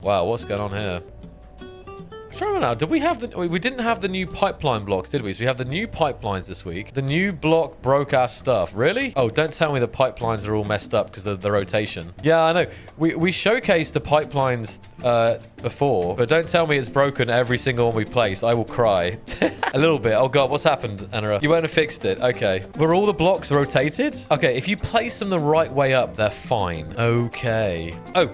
Wow, what's going on here? Now, did we have the... We didn't have the new pipeline blocks, did we? So we have the new pipelines this week. The new block broke our stuff. Really? Oh, don't tell me the pipelines are all messed up because of the rotation. Yeah, I know. We showcased the pipelines before, but don't tell me it's broken every single one we placed. I will cry. A little bit. Oh, God, what's happened, Anara? You won't have fixed it. Okay. Were all the blocks rotated? Okay, if you place them the right way up, they're fine. Okay. Oh,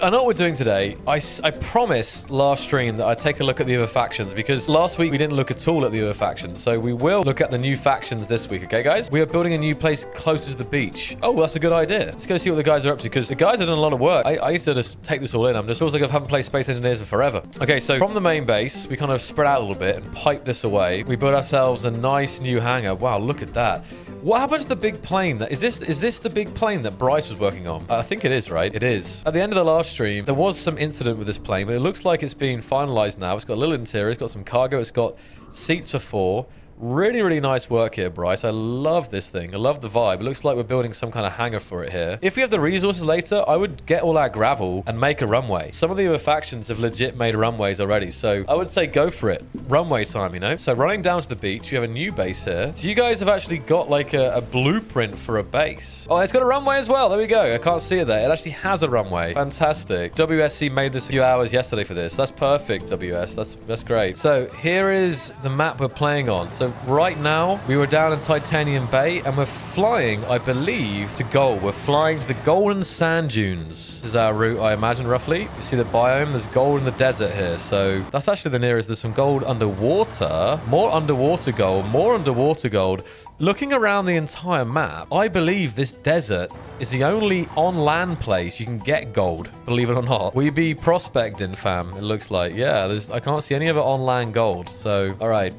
I know what we're doing today. I promised last stream that I'd take a look at the other factions because last week we didn't look at all at the other factions. So we will look at the new factions this week, okay, guys? We are building a new place closer to the beach. Oh, that's a good idea. Let's go see what the guys are up to because the guys have done a lot of work. I used to just take this all in. I'm just also like I haven't played Space Engineers for forever. Okay, so from the main base, we kind of spread out a little bit and pipe this away. We built ourselves a nice new hangar. Wow, look at that. What happened to the big plane? Is this the big plane that Bryce was working on? I think it is, right? It is. At the end of the last stream, there was some incident with this plane, but it looks like it's being finalized now. It's got a little interior. It's got some cargo. It's got seats for 4. Really, really nice work here, Bryce. I love this thing. I love the vibe. It looks like we're building some kind of hangar for it here. If we have the resources later, I would get all our gravel and make a runway. Some of the other factions have legit made runways already, so I would say go for it. Runway time, you know? So running down to the beach, we have a new base here. So you guys have actually got like a blueprint for a base. Oh, it's got a runway as well. There we go. I can't see it there. It actually has a runway. Fantastic. WSC made this a few hours yesterday for this. That's perfect, WS. That's great. So here is the map we're playing on. So right now, we were down in Titanium Bay, and we're flying, I believe, to gold. We're flying to the Golden Sand Dunes. This is our route, I imagine, roughly. You see the biome? There's gold in the desert here, so that's actually the nearest. There's some gold underwater. More underwater gold. More underwater gold. Looking around the entire map, I believe this desert is the only on-land place you can get gold, believe it or not. We be prospecting, fam, it looks like. Yeah, I can't see any other on-land gold, so, all right.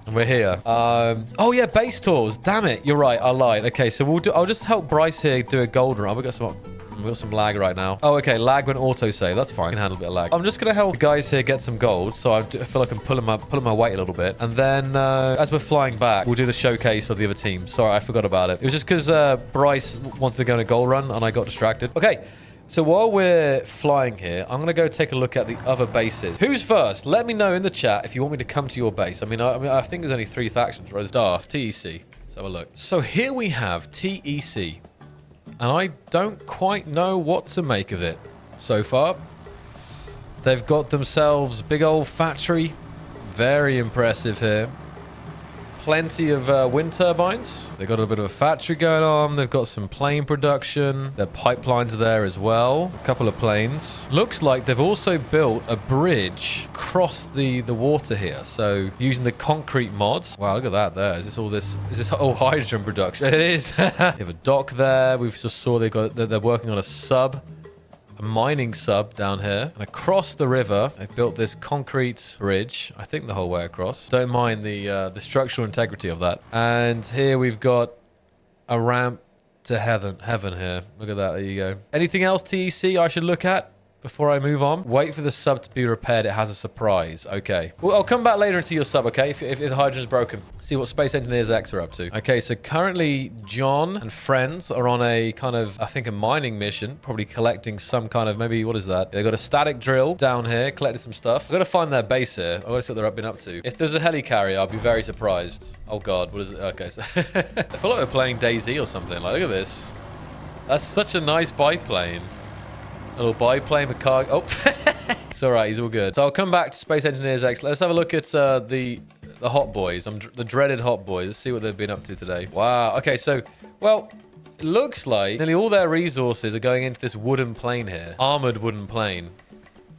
And we're here. Oh yeah, base tours. Damn it, you're right. I lied. Okay, so I'll just help Bryce here do a gold run. We've got some lag right now. Oh, okay, lag when auto save. That's fine. I can handle a bit of lag. I'm just gonna help the guys here get some gold, so I feel like I'm pulling my weight a little bit. And then as we're flying back, we'll do the showcase of the other team. Sorry, I forgot about it. It was just because Bryce wanted to go on a gold run, and I got distracted. Okay. So while we're flying here, I'm going to go take a look at the other bases. Who's first? Let me know in the chat if you want me to come to your base. I mean, I think there's only 3 factions, right? Staff, TEC. Let's have a look. So here we have TEC. And I don't quite know what to make of it so far. They've got themselves big old factory. Very impressive here. Plenty of wind turbines. They've got a bit of a factory going on. They've got some plane production. Their pipelines are there as well. A couple of planes. Looks like they've also built a bridge across the water here. So using the concrete mods. Wow, look at that there. Is this all hydrogen production? It is. They have a dock there. We've just saw they're working on a mining sub down here, and across the river they've built this concrete bridge, I think the whole way across. Don't mind the structural integrity of that. And here we've got a ramp to heaven here. Look at that. There you go. Anything else TEC I should look at before I move on? Wait for the sub to be repaired. It has a surprise. Okay. Well, I'll come back later and see your sub, okay? If the hydrogen's broken. See what Space Engineers X are up to. Okay, so currently John and friends are on a kind of, I think, a mining mission. Probably collecting some kind of, maybe, what is that? They've got a static drill down here, collecting some stuff. I've got to find their base here. I've got to see what they've been up to. If there's a helicarrier, I'll be very surprised. Oh, God. What is it? Okay, so I feel like we're playing DayZ or something. Like, look at this. That's such a nice biplane. A little biplane with cargo. Oh, it's all right. He's all good. So I'll come back to Space Engineers X. Let's have a look at the hot boys. The dreaded hot boys. Let's see what they've been up to today. Wow. Okay, so, well, it looks like nearly all their resources are going into this wooden plane here. Armored wooden plane.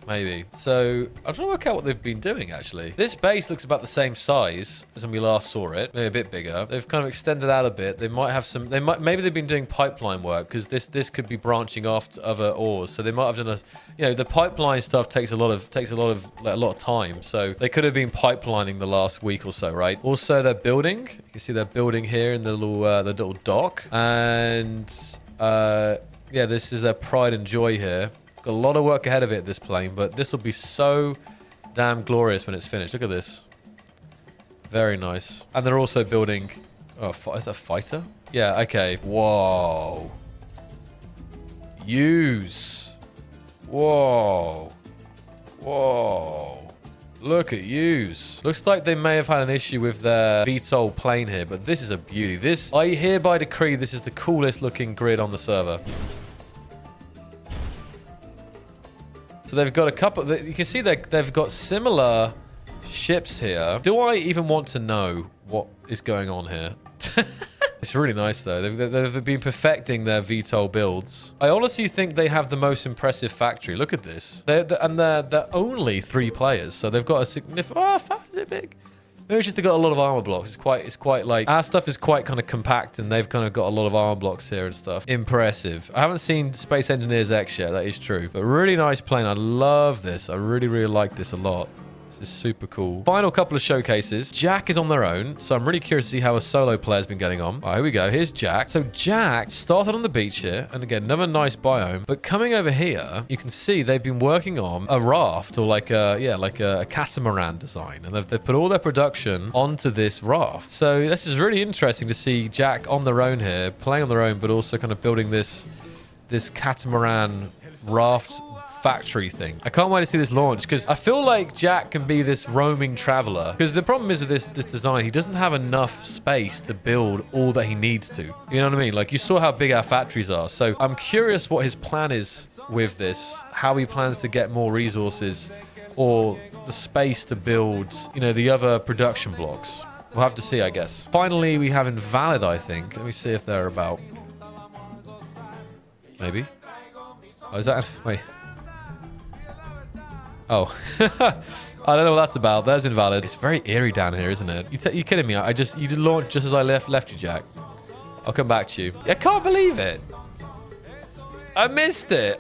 Maybe. So, I'm trying to work out what they've been doing, actually. This base looks about the same size as when we last saw it. Maybe a bit bigger. They've kind of extended out a bit. They might have some... Maybe they've been doing pipeline work, because this could be branching off to other ores. So they might have done a... You know, the pipeline stuff takes a lot of time. So they could have been pipelining the last week or so, right? Also, they're building. You can see they're building here in the little dock. And, yeah, this is their pride and joy here. Got a lot of work ahead of it, this plane, but this will be so damn glorious when it's finished. Look at this. Very nice. And they're also building... Oh, is that a fighter? Yeah, okay. Whoa. Use. Whoa. Whoa. Look at yous. Looks like they may have had an issue with their VTOL plane here, but this is a beauty. This, I hereby decree, this is the coolest looking grid on the server. So they've got a couple, you can see they've got similar ships here. Do I even want to know what is going on here? It's really nice though. They've been perfecting their VTOL builds. I honestly think they have the most impressive factory. Look at this. They're only 3 players, so they've got a significant. Oh, is it big? Maybe it's just they've got a lot of armor blocks. It's quite like our stuff is quite kind of compact, and they've kind of got a lot of armor blocks here and stuff. Impressive. I haven't seen Space Engineers X yet. That is true, but really nice plane. I love this. I really like this a lot. This is super cool. Final couple of showcases. Jack is on their own, so I'm really curious to see how a solo player's been getting on. All right, here we go. Here's Jack. So Jack started on the beach here, and again, another nice biome. But coming over here, you can see they've been working on a raft, or like a catamaran design, and they've put all their production onto this raft. So this is really interesting to see Jack on their own here, playing on their own, but also kind of building this catamaran raft factory thing. I can't wait to see this launch, because I feel like Jack can be this roaming traveler, because the problem is with this design, he doesn't have enough space to build all that he needs to. You know what I mean? Like, you saw how big our factories are. So I'm curious what his plan is with this, how he plans to get more resources or the space to build, you know, the other production blocks. We'll have to see, I guess. Finally, we have Invalid, I think. Let me see if they're about. Maybe. Oh, is that? Wait. Oh, I don't know what that's about. There's Invalid. It's very eerie down here, isn't it? You're kidding me. You did launch just as I left you, Jack. I'll come back to you. I can't believe it. I missed it.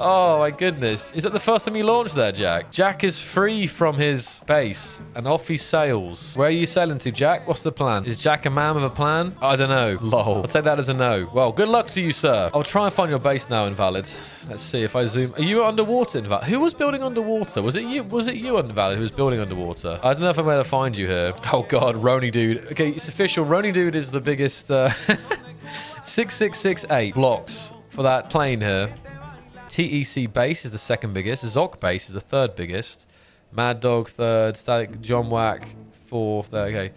Oh my goodness. Is that the first time you launched there, Jack? Jack is free from his base and off he sails. Where are you sailing to, Jack? What's the plan? Is Jack a man with a plan? I don't know. Lol. I'll take that as a no. Well, good luck to you, sir. I'll try and find your base now, Invalid. Let's see if I zoom. Are you underwater, Invalid? Who was building underwater? Was it you, Invalid, who was building underwater? I don't know if I'm able to find you here. Oh god, Rony Dude. Okay, it's official. Rony Dude is the biggest 6668 blocks for that plane here. TEC base is the second biggest. Xoc base is the third biggest. Mad Dog third. Static John Whack fourth. Okay.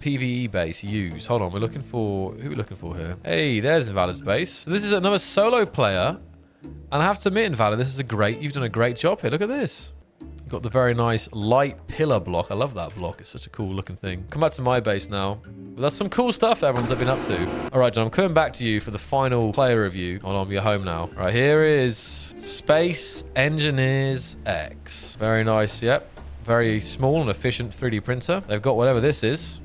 PVE base use. Hold on, we're looking for. Who are we looking for here? Hey, there's Invalid's base. So this is another solo player, and I have to admit, Invalid, this is you've done a great job here. Look at this. You've got the very nice light pillar block. I love that block. It's such a cool looking thing. Come back to my base now. But that's some cool stuff everyone's been up to. All right, John, I'm coming back to you for the final player review. Hold on, you're home now. All right, here is Space Engineers X. Very nice, yep. Very small and efficient 3D printer. They've got whatever this is.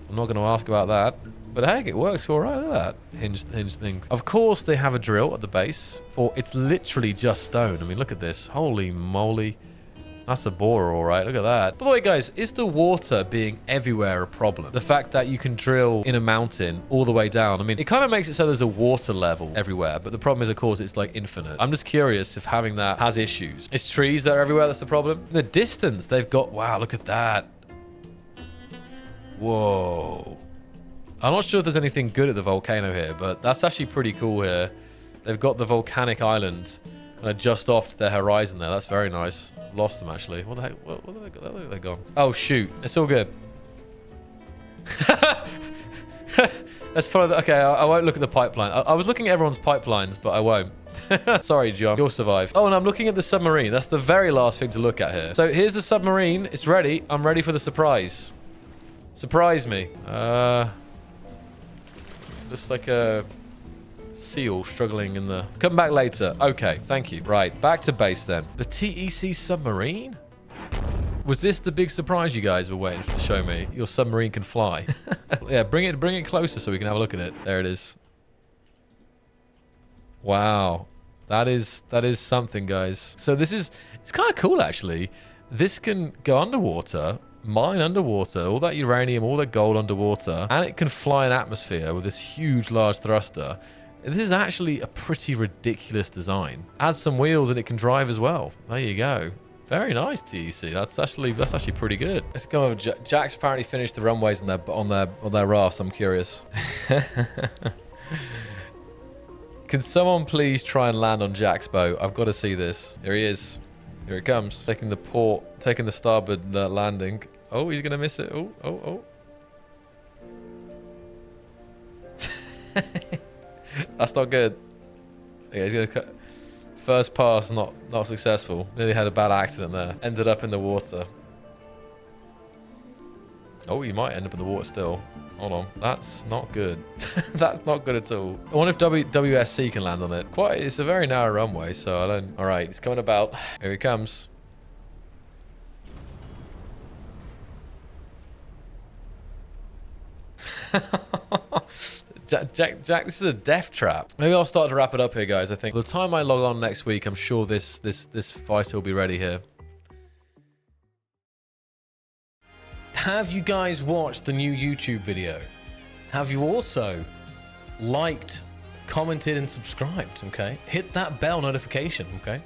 I'm not going to ask about that. But heck, it works all right. Look at that hinge thing. Of course, they have a drill at the base. It's literally just stone. I mean, look at this. Holy moly. That's a borer, all right. Look at that. By the way, guys, is the water being everywhere a problem? The fact that you can drill in a mountain all the way down. I mean, it kind of makes it so there's a water level everywhere. But the problem is, of course, it's like infinite. I'm just curious if having that has issues. It's trees that are everywhere that's the problem. In the distance, they've got... Wow, look at that. Whoa. I'm not sure if there's anything good at the volcano here, but that's actually pretty cool here. They've got the volcanic island kind of just off to their horizon there. That's very nice. I've lost them, actually. What the heck? What are they gone? Oh, shoot. It's all good. Let's follow the... Okay, I won't look at the pipeline. I was looking at everyone's pipelines, but I won't. Sorry, John. You'll survive. Oh, and I'm looking at the submarine. That's the very last thing to look at here. So here's the submarine. It's ready. I'm ready for the surprise. Surprise me. Just like a seal struggling in the... Come back later. Okay, thank you. Right, back to base then. The TEC submarine? Was this the big surprise you guys were waiting to show me? Your submarine can fly. Yeah, bring it closer so we can have a look at it. There it is. Wow. That is something, guys. So it's kind of cool, actually. This can go underwater, mine underwater, all that uranium, all that gold underwater, and it can fly in atmosphere with this huge, large thruster. This is actually a pretty ridiculous design. Add some wheels and it can drive as well. There you go. Very nice, TEC. That's actually pretty good. Let's go over. Jack's apparently finished the runways on their rafts. I'm curious. Can someone please try and land on Jack's boat? I've got to see this. There he is. Here it comes. Taking the port, taking the starboard landing. Oh, he's going to miss it. Oh. That's not good. Okay, he's going to cut. First pass, not successful. Nearly had a bad accident there. Ended up in the water. Oh, you might end up in the water still. Hold on. That's not good. That's not good at all. I wonder if WSC can land on it. It's a very narrow runway, so I don't... All right, he's coming about. Here he comes. Jack, this is a death trap. Maybe I'll start to wrap it up here, guys. I think by the time I log on next week, I'm sure this fighter will be ready here. Have you guys watched the new YouTube video? Have you also liked, commented, and subscribed? Okay, hit that bell notification. Okay.